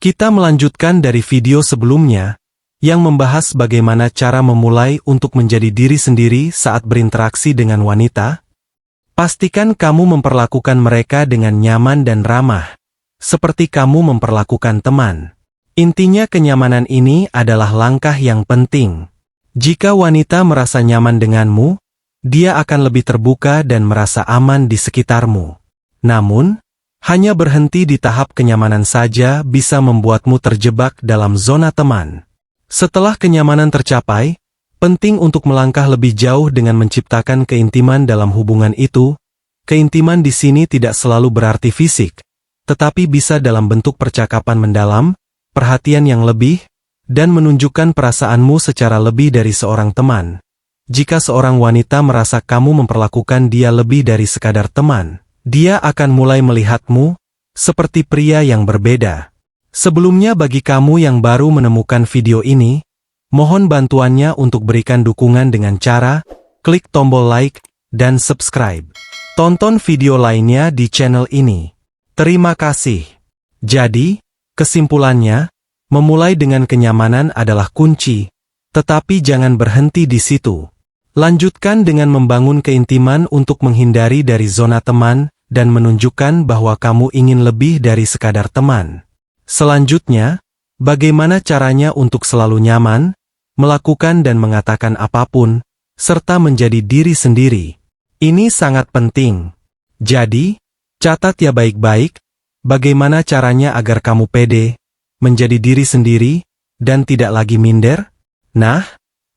Kita melanjutkan dari video sebelumnya, yang membahas bagaimana cara memulai untuk menjadi diri sendiri saat berinteraksi dengan wanita. Pastikan kamu memperlakukan mereka dengan nyaman dan ramah, seperti kamu memperlakukan teman. Intinya kenyamanan ini adalah langkah yang penting. Jika wanita merasa nyaman denganmu, dia akan lebih terbuka dan merasa aman di sekitarmu. Namun, hanya berhenti di tahap kenyamanan saja bisa membuatmu terjebak dalam zona teman. Setelah kenyamanan tercapai, penting untuk melangkah lebih jauh dengan menciptakan keintiman dalam hubungan itu. Keintiman di sini tidak selalu berarti fisik, tetapi bisa dalam bentuk percakapan mendalam, perhatian yang lebih, dan menunjukkan perasaanmu secara lebih dari seorang teman. Jika seorang wanita merasa kamu memperlakukan dia lebih dari sekadar teman, dia akan mulai melihatmu seperti pria yang berbeda. Sebelumnya bagi kamu yang baru menemukan video ini, mohon bantuannya untuk berikan dukungan dengan cara klik tombol like dan subscribe. Tonton video lainnya di channel ini. Terima kasih. Jadi, kesimpulannya, memulai dengan kenyamanan adalah kunci, tetapi jangan berhenti di situ. Lanjutkan dengan membangun keintiman untuk menghindari dari zona teman dan menunjukkan bahwa kamu ingin lebih dari sekadar teman. Selanjutnya, bagaimana caranya untuk selalu nyaman, melakukan dan mengatakan apapun, serta menjadi diri sendiri. Ini sangat penting. Jadi, catat ya baik-baik, bagaimana caranya agar kamu pede, menjadi diri sendiri, dan tidak lagi minder? Nah,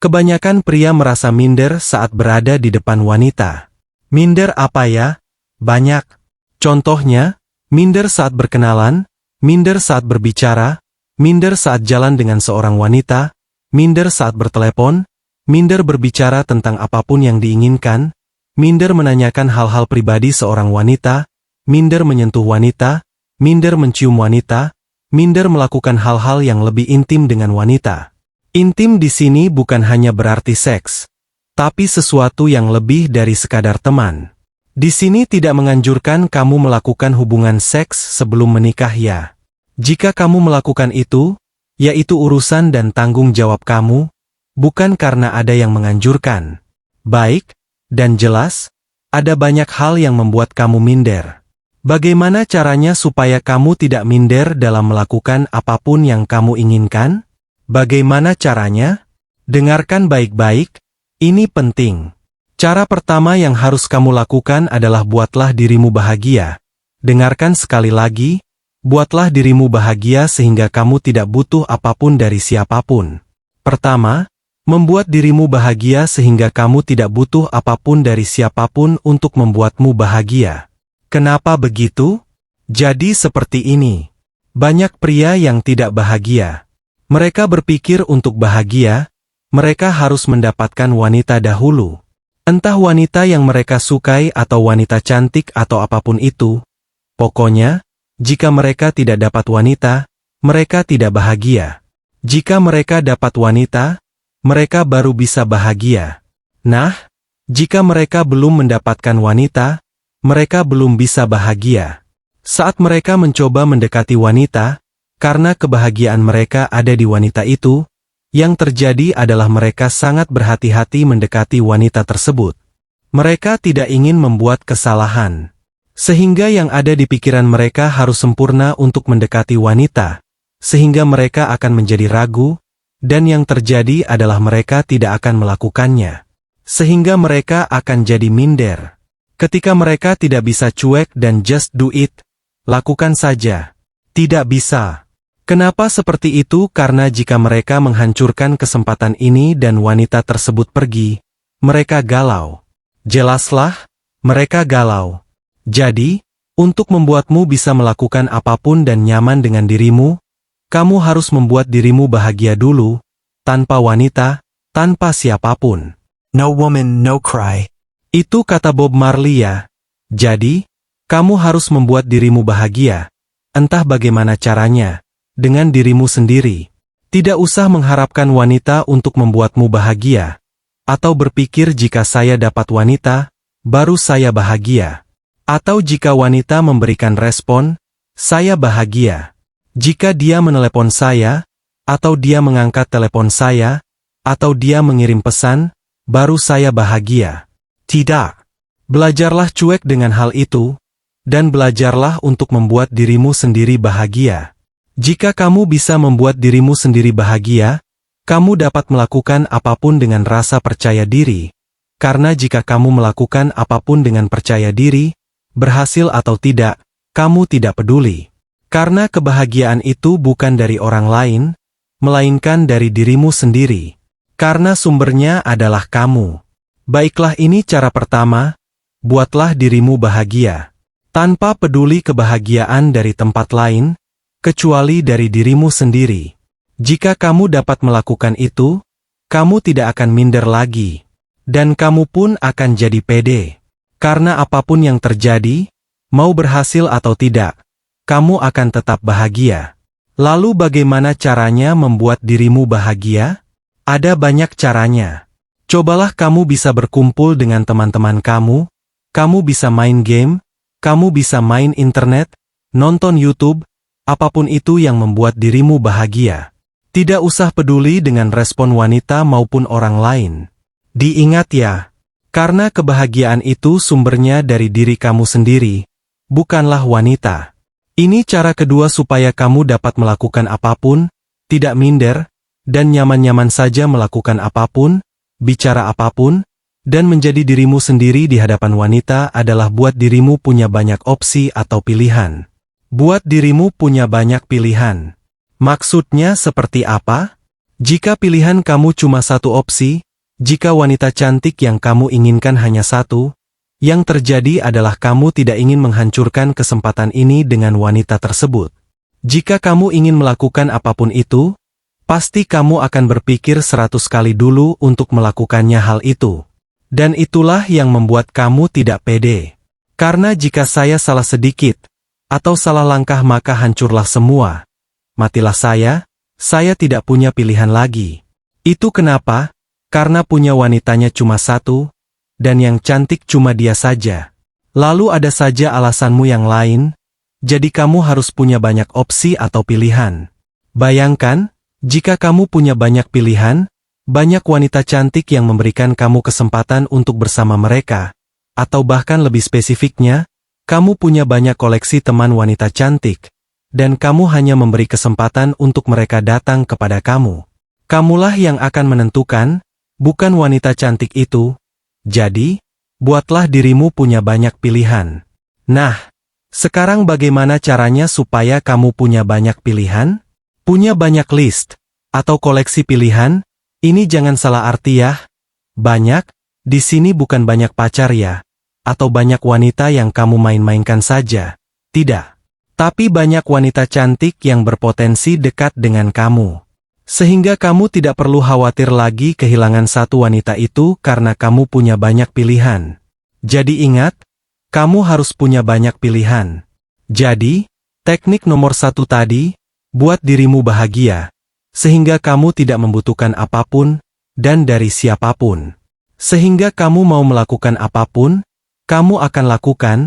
kebanyakan pria merasa minder saat berada di depan wanita. Minder apa ya? Banyak. Contohnya, minder saat berkenalan, minder saat berbicara, minder saat jalan dengan seorang wanita, minder saat bertelepon, minder berbicara tentang apapun yang diinginkan, minder menanyakan hal-hal pribadi seorang wanita, minder menyentuh wanita, minder mencium wanita, minder melakukan hal-hal yang lebih intim dengan wanita. Intim di sini bukan hanya berarti seks, tapi sesuatu yang lebih dari sekadar teman. Di sini tidak menganjurkan kamu melakukan hubungan seks sebelum menikah ya. Jika kamu melakukan itu, yaitu urusan dan tanggung jawab kamu, bukan karena ada yang menganjurkan. Baik, dan jelas, ada banyak hal yang membuat kamu minder. Bagaimana caranya supaya kamu tidak minder dalam melakukan apapun yang kamu inginkan? Bagaimana caranya? Dengarkan baik-baik, ini penting. Cara pertama yang harus kamu lakukan adalah buatlah dirimu bahagia. Dengarkan sekali lagi, buatlah dirimu bahagia sehingga kamu tidak butuh apapun dari siapapun. Pertama, membuat dirimu bahagia sehingga kamu tidak butuh apapun dari siapapun untuk membuatmu bahagia. Kenapa begitu? Jadi seperti ini. Banyak pria yang tidak bahagia. Mereka berpikir untuk bahagia, mereka harus mendapatkan wanita dahulu. Entah wanita yang mereka sukai atau wanita cantik atau apapun itu. Pokoknya, jika mereka tidak dapat wanita, mereka tidak bahagia. Jika mereka dapat wanita, mereka baru bisa bahagia. Nah, jika mereka belum mendapatkan wanita, mereka belum bisa bahagia. Saat mereka mencoba mendekati wanita, karena kebahagiaan mereka ada di wanita itu, yang terjadi adalah mereka sangat berhati-hati mendekati wanita tersebut. Mereka tidak ingin membuat kesalahan. Sehingga yang ada di pikiran mereka harus sempurna untuk mendekati wanita, sehingga mereka akan menjadi ragu, dan yang terjadi adalah mereka tidak akan melakukannya. Sehingga mereka akan jadi minder. Ketika mereka tidak bisa cuek dan just do it, lakukan saja. Tidak bisa. Kenapa seperti itu? Karena jika mereka menghancurkan kesempatan ini dan wanita tersebut pergi, mereka galau. Jelaslah, mereka galau. Jadi, untuk membuatmu bisa melakukan apapun dan nyaman dengan dirimu, kamu harus membuat dirimu bahagia dulu, tanpa wanita, tanpa siapapun. No woman, no cry. Itu kata Bob Marley ya. Jadi, kamu harus membuat dirimu bahagia. Entah bagaimana caranya, dengan dirimu sendiri. Tidak usah mengharapkan wanita untuk membuatmu bahagia. Atau berpikir jika saya dapat wanita, baru saya bahagia. Atau jika wanita memberikan respon, saya bahagia. Jika dia menelepon saya, atau dia mengangkat telepon saya, atau dia mengirim pesan, baru saya bahagia. Tidak. Belajarlah cuek dengan hal itu, dan belajarlah untuk membuat dirimu sendiri bahagia. Jika kamu bisa membuat dirimu sendiri bahagia, kamu dapat melakukan apapun dengan rasa percaya diri. Karena jika kamu melakukan apapun dengan percaya diri, berhasil atau tidak, kamu tidak peduli. Karena kebahagiaan itu bukan dari orang lain, melainkan dari dirimu sendiri. Karena sumbernya adalah kamu. Baiklah, ini cara pertama, buatlah dirimu bahagia. Tanpa peduli kebahagiaan dari tempat lain, kecuali dari dirimu sendiri. Jika kamu dapat melakukan itu, kamu tidak akan minder lagi. Dan kamu pun akan jadi pede. Karena apapun yang terjadi, mau berhasil atau tidak, kamu akan tetap bahagia. Lalu bagaimana caranya membuat dirimu bahagia? Ada banyak caranya. Cobalah kamu bisa berkumpul dengan teman-teman kamu bisa main game, kamu bisa main internet, nonton YouTube, apapun itu yang membuat dirimu bahagia. Tidak usah peduli dengan respon wanita maupun orang lain. Diingat ya, karena kebahagiaan itu sumbernya dari diri kamu sendiri, bukanlah wanita. Ini cara kedua supaya kamu dapat melakukan apapun, tidak minder, dan nyaman-nyaman saja melakukan apapun, bicara apapun, dan menjadi dirimu sendiri di hadapan wanita adalah buat dirimu punya banyak opsi atau pilihan. Buat dirimu punya banyak pilihan. Maksudnya seperti apa? Jika pilihan kamu cuma satu opsi, jika wanita cantik yang kamu inginkan hanya satu, yang terjadi adalah kamu tidak ingin menghancurkan kesempatan ini dengan wanita tersebut. Jika kamu ingin melakukan apapun itu, pasti kamu akan berpikir 100 kali dulu untuk melakukannya hal itu. Dan itulah yang membuat kamu tidak pede. Karena jika saya salah sedikit, atau salah langkah maka hancurlah semua. Matilah saya tidak punya pilihan lagi. Itu kenapa? Karena punya wanitanya cuma satu, dan yang cantik cuma dia saja. Lalu ada saja alasanmu yang lain, jadi kamu harus punya banyak opsi atau pilihan. Bayangkan, jika kamu punya banyak pilihan, banyak wanita cantik yang memberikan kamu kesempatan untuk bersama mereka, atau bahkan lebih spesifiknya, kamu punya banyak koleksi teman wanita cantik, dan kamu hanya memberi kesempatan untuk mereka datang kepada kamu. Kamulah yang akan menentukan, bukan wanita cantik itu. Jadi, buatlah dirimu punya banyak pilihan. Nah, sekarang bagaimana caranya supaya kamu punya banyak pilihan? Punya banyak list, atau koleksi pilihan? Ini jangan salah arti ya. Banyak, di sini bukan banyak pacar ya, atau banyak wanita yang kamu main-mainkan saja. Tidak. Tapi banyak wanita cantik yang berpotensi dekat dengan kamu. Sehingga kamu tidak perlu khawatir lagi kehilangan satu wanita itu karena kamu punya banyak pilihan. Jadi ingat, kamu harus punya banyak pilihan. Jadi, teknik nomor 1 tadi, buat dirimu bahagia, sehingga kamu tidak membutuhkan apapun, dan dari siapapun. Sehingga kamu mau melakukan apapun, kamu akan lakukan,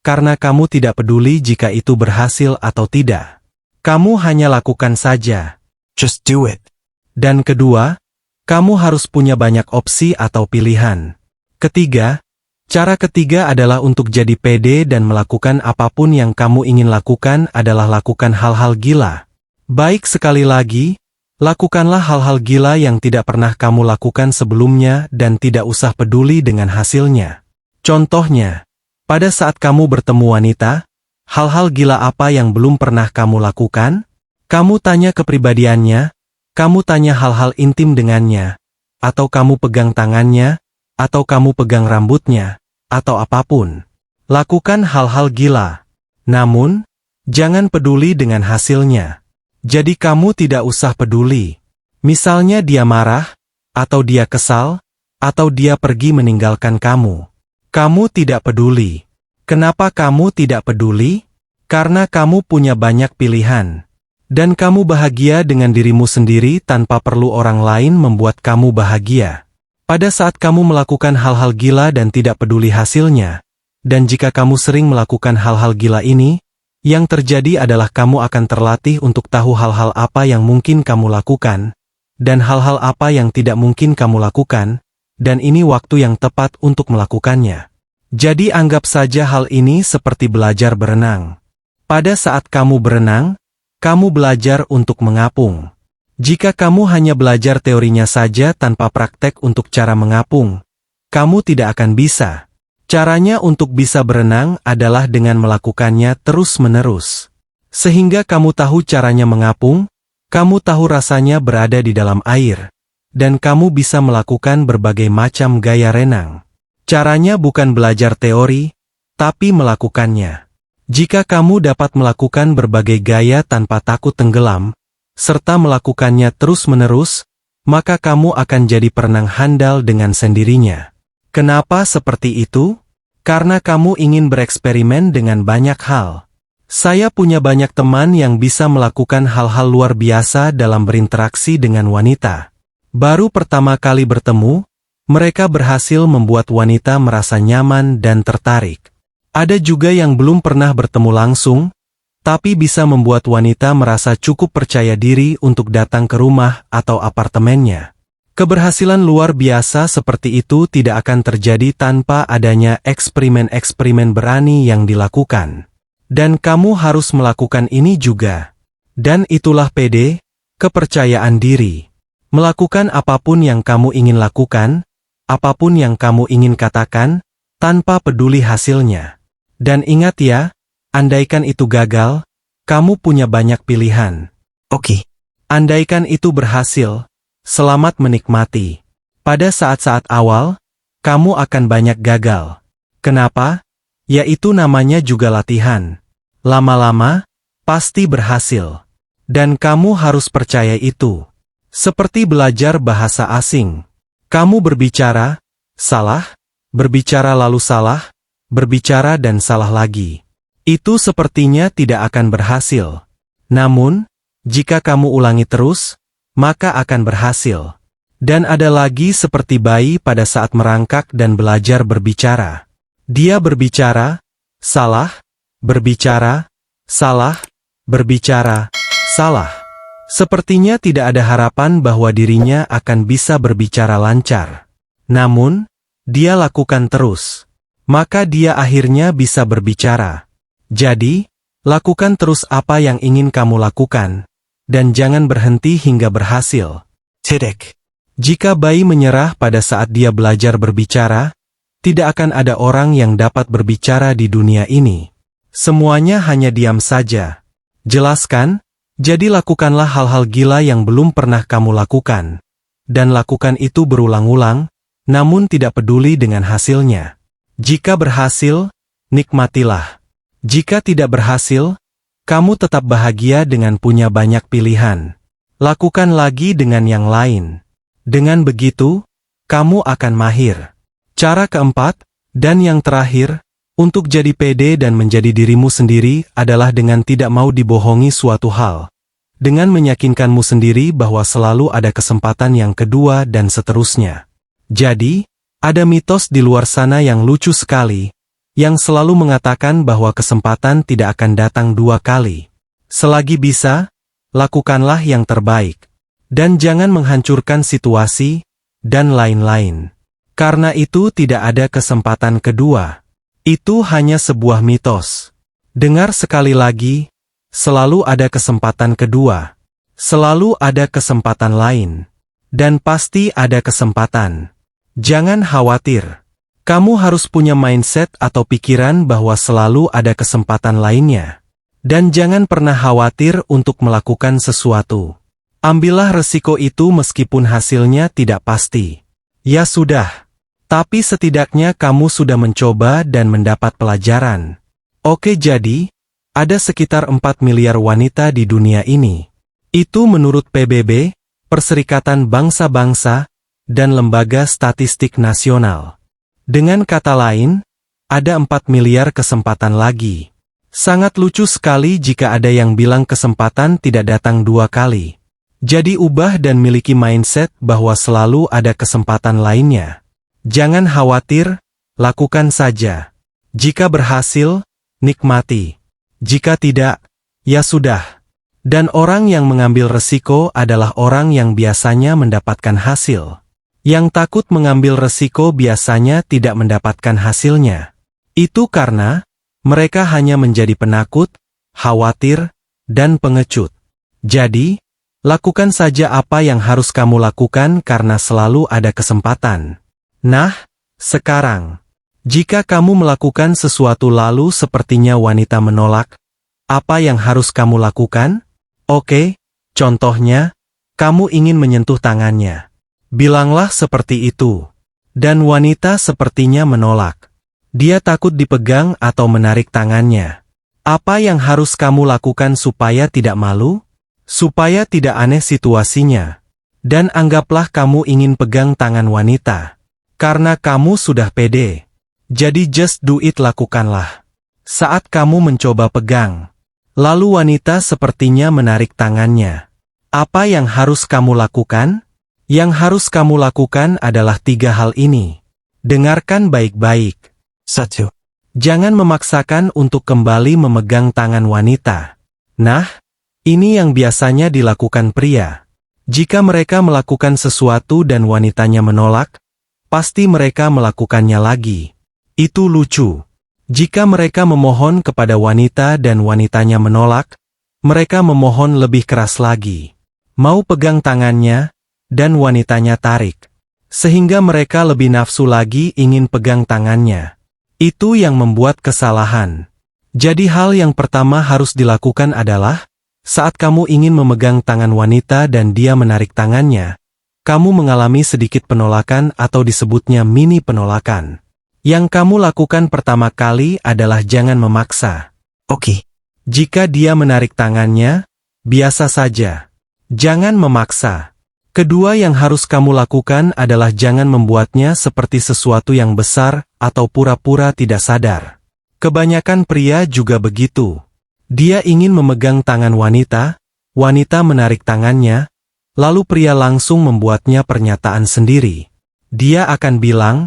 karena kamu tidak peduli jika itu berhasil atau tidak. Kamu hanya lakukan saja. Just do it. Dan kedua, kamu harus punya banyak opsi atau pilihan. Ketiga, cara ketiga adalah untuk jadi pede dan melakukan apapun yang kamu ingin lakukan adalah lakukan hal-hal gila. Baik sekali lagi, lakukanlah hal-hal gila yang tidak pernah kamu lakukan sebelumnya dan tidak usah peduli dengan hasilnya. Contohnya, pada saat kamu bertemu wanita, hal-hal gila apa yang belum pernah kamu lakukan? Kamu tanya kepribadiannya, kamu tanya hal-hal intim dengannya, atau kamu pegang tangannya, atau kamu pegang rambutnya, atau apapun. Lakukan hal-hal gila. Namun, jangan peduli dengan hasilnya. Jadi kamu tidak usah peduli. Misalnya dia marah, atau dia kesal, atau dia pergi meninggalkan kamu. Kamu tidak peduli. Kenapa kamu tidak peduli? Karena kamu punya banyak pilihan. Dan kamu bahagia dengan dirimu sendiri tanpa perlu orang lain membuat kamu bahagia. Pada saat kamu melakukan hal-hal gila dan tidak peduli hasilnya, dan jika kamu sering melakukan hal-hal gila ini, Yang terjadi adalah kamu akan terlatih untuk tahu hal-hal apa yang mungkin kamu lakukan, dan hal-hal apa yang tidak mungkin kamu lakukan, dan ini waktu yang tepat untuk melakukannya. Jadi anggap saja hal ini seperti belajar berenang. Pada saat kamu berenang, kamu belajar untuk mengapung. Jika kamu hanya belajar teorinya saja tanpa praktek untuk cara mengapung, kamu tidak akan bisa. Caranya untuk bisa berenang adalah dengan melakukannya terus-menerus. Sehingga kamu tahu caranya mengapung, kamu tahu rasanya berada di dalam air, dan kamu bisa melakukan berbagai macam gaya renang. Caranya bukan belajar teori, tapi melakukannya. Jika kamu dapat melakukan berbagai gaya tanpa takut tenggelam, serta melakukannya terus-menerus, maka kamu akan jadi perenang handal dengan sendirinya. Kenapa seperti itu? Karena kamu ingin bereksperimen dengan banyak hal. Saya punya banyak teman yang bisa melakukan hal-hal luar biasa dalam berinteraksi dengan wanita. Baru pertama kali bertemu, mereka berhasil membuat wanita merasa nyaman dan tertarik. Ada juga yang belum pernah bertemu langsung, tapi bisa membuat wanita merasa cukup percaya diri untuk datang ke rumah atau apartemennya. Keberhasilan luar biasa seperti itu tidak akan terjadi tanpa adanya eksperimen-eksperimen berani yang dilakukan. Dan kamu harus melakukan ini juga. Dan itulah PD, kepercayaan diri. Melakukan apapun yang kamu ingin lakukan, apapun yang kamu ingin katakan, tanpa peduli hasilnya. Dan ingat ya, andaikan itu gagal, kamu punya banyak pilihan. Oke. Andaikan itu berhasil, selamat menikmati. Pada saat-saat awal, kamu akan banyak gagal. Kenapa? Yaitu namanya juga latihan. Lama-lama, pasti berhasil. Dan kamu harus percaya itu. Seperti belajar bahasa asing. Kamu berbicara, salah, berbicara lalu salah, berbicara dan salah lagi. Itu sepertinya tidak akan berhasil. Namun, jika kamu ulangi terus, maka akan berhasil. Dan ada lagi seperti bayi pada saat merangkak dan belajar berbicara. Dia berbicara, salah, berbicara, salah, berbicara, salah. Sepertinya tidak ada harapan bahwa dirinya akan bisa berbicara lancar. Namun, dia lakukan terus. Maka dia akhirnya bisa berbicara. Jadi, lakukan terus apa yang ingin kamu lakukan. Dan jangan berhenti hingga berhasil. Titik. Jika bayi menyerah pada saat dia belajar berbicara, tidak akan ada orang yang dapat berbicara di dunia ini. Semuanya hanya diam saja. Jelaskan, jadi lakukanlah hal-hal gila yang belum pernah kamu lakukan. Dan lakukan itu berulang-ulang, namun tidak peduli dengan hasilnya. Jika berhasil, nikmatilah. Jika tidak berhasil, kamu tetap bahagia dengan punya banyak pilihan. Lakukan lagi dengan yang lain. Dengan begitu, kamu akan mahir. Cara keempat, dan yang terakhir, untuk jadi pede dan menjadi dirimu sendiri adalah dengan tidak mau dibohongi suatu hal. Dengan meyakinkanmu sendiri bahwa selalu ada kesempatan yang kedua dan seterusnya. Jadi, ada mitos di luar sana yang lucu sekali, yang selalu mengatakan bahwa kesempatan tidak akan datang dua kali. Selagi bisa, lakukanlah yang terbaik. Dan jangan menghancurkan situasi, dan lain-lain. Karena itu tidak ada kesempatan kedua. Itu hanya sebuah mitos. Dengar sekali lagi, selalu ada kesempatan kedua. Selalu ada kesempatan lain. Dan pasti ada kesempatan. Jangan khawatir. Kamu harus punya mindset atau pikiran bahwa selalu ada kesempatan lainnya. Dan jangan pernah khawatir untuk melakukan sesuatu. Ambillah resiko itu meskipun hasilnya tidak pasti. Ya sudah. Tapi setidaknya kamu sudah mencoba dan mendapat pelajaran. Oke, jadi, ada sekitar 4 miliar wanita di dunia ini. Itu menurut PBB, Perserikatan Bangsa-Bangsa, dan Lembaga Statistik Nasional. Dengan kata lain, ada 4 miliar kesempatan lagi. Sangat lucu sekali jika ada yang bilang kesempatan tidak datang dua kali. Jadi ubah dan miliki mindset bahwa selalu ada kesempatan lainnya. Jangan khawatir, lakukan saja. Jika berhasil, nikmati. Jika tidak, ya sudah. Dan orang yang mengambil resiko adalah orang yang biasanya mendapatkan hasil. Yang takut mengambil resiko biasanya tidak mendapatkan hasilnya. Itu karena mereka hanya menjadi penakut, khawatir, dan pengecut. Jadi, lakukan saja apa yang harus kamu lakukan karena selalu ada kesempatan. Nah, sekarang, jika kamu melakukan sesuatu lalu sepertinya wanita menolak, apa yang harus kamu lakukan? Oke, contohnya, kamu ingin menyentuh tangannya. Bilanglah seperti itu. Dan wanita sepertinya menolak. Dia takut dipegang atau menarik tangannya. Apa yang harus kamu lakukan supaya tidak malu? Supaya tidak aneh situasinya. Dan anggaplah kamu ingin pegang tangan wanita. Karena kamu sudah pede. Jadi just do it, lakukanlah. Saat kamu mencoba pegang, lalu wanita sepertinya menarik tangannya. Apa yang harus kamu lakukan? Yang harus kamu lakukan adalah 3 hal ini. Dengarkan baik-baik. 1. Jangan memaksakan untuk kembali memegang tangan wanita. Nah, ini yang biasanya dilakukan pria. Jika mereka melakukan sesuatu dan wanitanya menolak, pasti mereka melakukannya lagi. Itu lucu. Jika mereka memohon kepada wanita dan wanitanya menolak, mereka memohon lebih keras lagi. Mau pegang tangannya, dan wanitanya tarik. Sehingga mereka lebih nafsu lagi ingin pegang tangannya. Itu yang membuat kesalahan. Jadi hal yang pertama harus dilakukan adalah, saat kamu ingin memegang tangan wanita dan dia menarik tangannya, kamu mengalami sedikit penolakan atau disebutnya mini penolakan. Yang kamu lakukan pertama kali adalah jangan memaksa. Oke. Jika dia menarik tangannya, biasa saja. Jangan memaksa. Kedua yang harus kamu lakukan adalah jangan membuatnya seperti sesuatu yang besar atau pura-pura tidak sadar. Kebanyakan pria juga begitu. Dia ingin memegang tangan wanita, wanita menarik tangannya, lalu pria langsung membuatnya pernyataan sendiri. Dia akan bilang,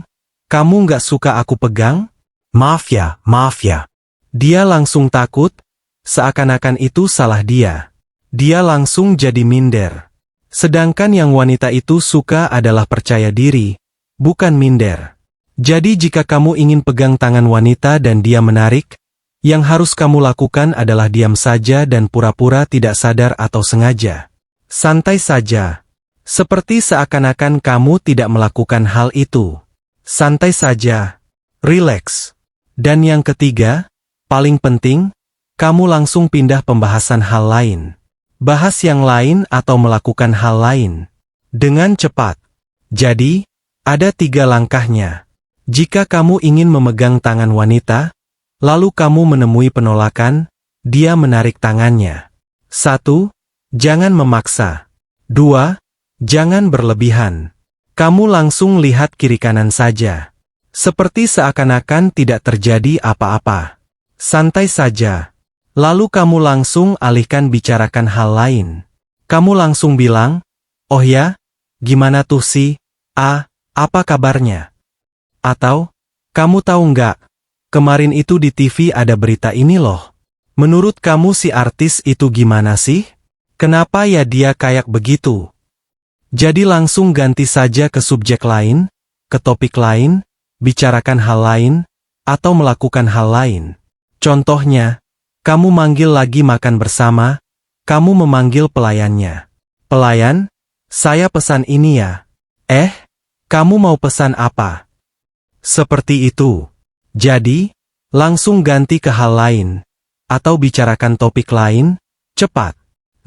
"Kamu nggak suka aku pegang?" Maaf ya, maaf ya. Dia langsung takut, seakan-akan itu salah dia. Dia langsung jadi minder. Sedangkan yang wanita itu suka adalah percaya diri, bukan minder. Jadi jika kamu ingin pegang tangan wanita dan dia menarik, yang harus kamu lakukan adalah diam saja dan pura-pura tidak sadar atau sengaja. Santai saja. Seperti seakan-akan kamu tidak melakukan hal itu. Santai saja. Relax. Dan yang ketiga, paling penting, kamu langsung pindah pembahasan hal lain. Bahas yang lain atau melakukan hal lain. Dengan cepat. Jadi, ada 3 langkahnya. Jika kamu ingin memegang tangan wanita, lalu kamu menemui penolakan, dia menarik tangannya. 1. Jangan memaksa. 2. Jangan berlebihan. Kamu langsung lihat kiri kanan saja. Seperti seakan-akan tidak terjadi apa-apa. Santai saja. Lalu kamu langsung alihkan bicarakan hal lain. Kamu langsung bilang, "Oh ya, gimana tuh sih? Apa kabarnya?" Atau, "Kamu tahu nggak? Kemarin itu di TV ada berita ini loh. Menurut kamu si artis itu gimana sih? Kenapa ya dia kayak begitu?" Jadi langsung ganti saja ke subjek lain, ke topik lain, bicarakan hal lain, atau melakukan hal lain. Contohnya, kamu manggil lagi makan bersama, kamu memanggil pelayannya. "Pelayan, saya pesan ini ya." Kamu mau pesan apa?" Seperti itu. Jadi, langsung ganti ke hal lain, atau bicarakan topik lain, cepat.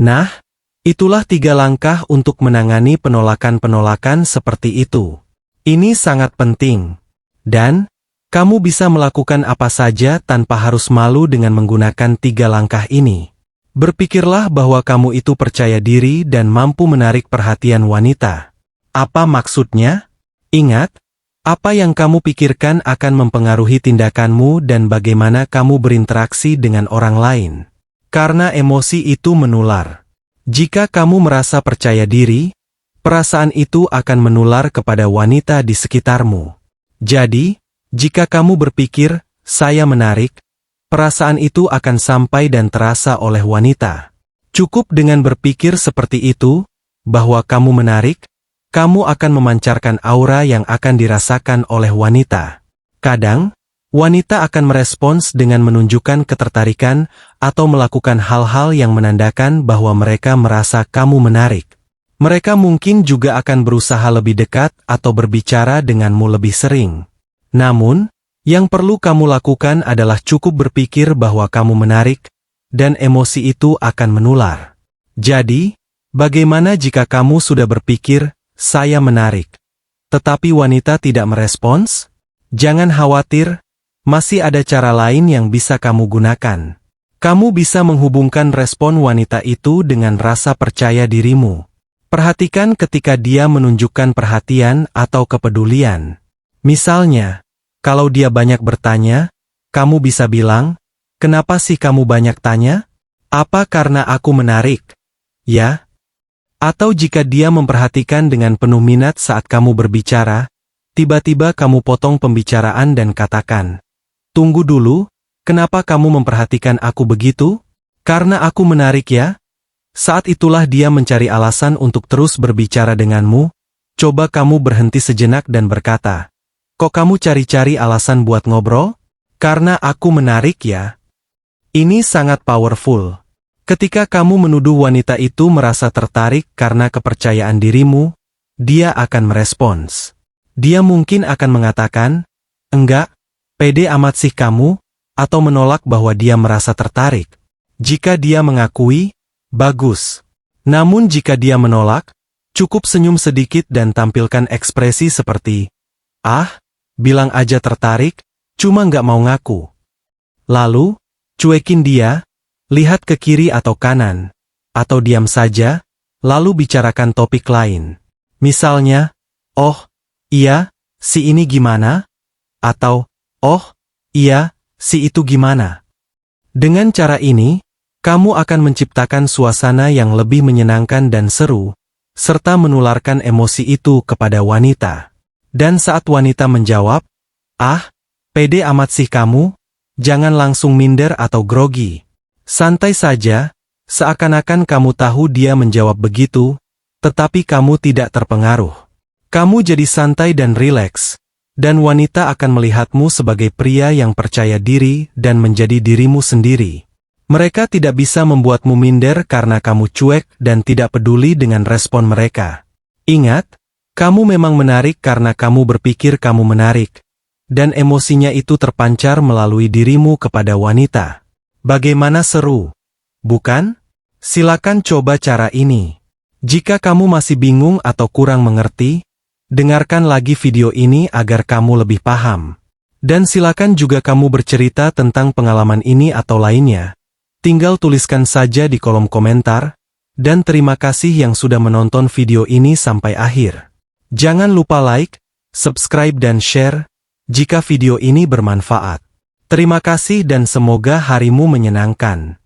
Nah, itulah 3 langkah untuk menangani penolakan-penolakan seperti itu. Ini sangat penting. Dan, kamu bisa melakukan apa saja tanpa harus malu dengan menggunakan 3 langkah ini. Berpikirlah bahwa kamu itu percaya diri dan mampu menarik perhatian wanita. Apa maksudnya? Ingat, apa yang kamu pikirkan akan mempengaruhi tindakanmu dan bagaimana kamu berinteraksi dengan orang lain. Karena emosi itu menular. Jika kamu merasa percaya diri, perasaan itu akan menular kepada wanita di sekitarmu. Jadi, jika kamu berpikir, "Saya menarik," perasaan itu akan sampai dan terasa oleh wanita. Cukup dengan berpikir seperti itu, bahwa kamu menarik, kamu akan memancarkan aura yang akan dirasakan oleh wanita. Kadang, wanita akan merespons dengan menunjukkan ketertarikan atau melakukan hal-hal yang menandakan bahwa mereka merasa kamu menarik. Mereka mungkin juga akan berusaha lebih dekat atau berbicara denganmu lebih sering. Namun, yang perlu kamu lakukan adalah cukup berpikir bahwa kamu menarik, dan emosi itu akan menular. Jadi, bagaimana jika kamu sudah berpikir, saya menarik, tetapi wanita tidak merespons? Jangan khawatir, masih ada cara lain yang bisa kamu gunakan. Kamu bisa menghubungkan respon wanita itu dengan rasa percaya dirimu. Perhatikan ketika dia menunjukkan perhatian atau kepedulian. Misalnya, kalau dia banyak bertanya, kamu bisa bilang, "Kenapa sih kamu banyak tanya? Apa karena aku menarik? Ya?" Atau jika dia memperhatikan dengan penuh minat saat kamu berbicara, tiba-tiba kamu potong pembicaraan dan katakan, "Tunggu dulu, kenapa kamu memperhatikan aku begitu? Karena aku menarik ya?" Saat itulah dia mencari alasan untuk terus berbicara denganmu. Coba kamu berhenti sejenak dan berkata, "Kok kamu cari-cari alasan buat ngobrol? Karena aku menarik ya?" Ini sangat powerful. Ketika kamu menuduh wanita itu merasa tertarik karena kepercayaan dirimu, dia akan merespons. Dia mungkin akan mengatakan, "Enggak, pede amat sih kamu," atau menolak bahwa dia merasa tertarik. Jika dia mengakui, bagus. Namun jika dia menolak, cukup senyum sedikit dan tampilkan ekspresi seperti, "Ah, bilang aja tertarik, cuma nggak mau ngaku." Lalu, cuekin dia, lihat ke kiri atau kanan, atau diam saja, lalu bicarakan topik lain. Misalnya, "Oh, iya, si ini gimana?" Atau, "Oh, iya, si itu gimana?" Dengan cara ini, kamu akan menciptakan suasana yang lebih menyenangkan dan seru, serta menularkan emosi itu kepada wanita. Dan saat wanita menjawab, "Ah, pede amat sih kamu," jangan langsung minder atau grogi. Santai saja, seakan-akan kamu tahu dia menjawab begitu, tetapi kamu tidak terpengaruh. Kamu jadi santai dan rileks, dan wanita akan melihatmu sebagai pria yang percaya diri dan menjadi dirimu sendiri. Mereka tidak bisa membuatmu minder karena kamu cuek dan tidak peduli dengan respon mereka. Ingat, kamu memang menarik karena kamu berpikir kamu menarik, dan emosinya itu terpancar melalui dirimu kepada wanita. Bagaimana seru, bukan? Silakan coba cara ini. Jika kamu masih bingung atau kurang mengerti, dengarkan lagi video ini agar kamu lebih paham. Dan silakan juga kamu bercerita tentang pengalaman ini atau lainnya. Tinggal tuliskan saja di kolom komentar, dan terima kasih yang sudah menonton video ini sampai akhir. Jangan lupa like, subscribe dan share, jika video ini bermanfaat. Terima kasih dan semoga harimu menyenangkan.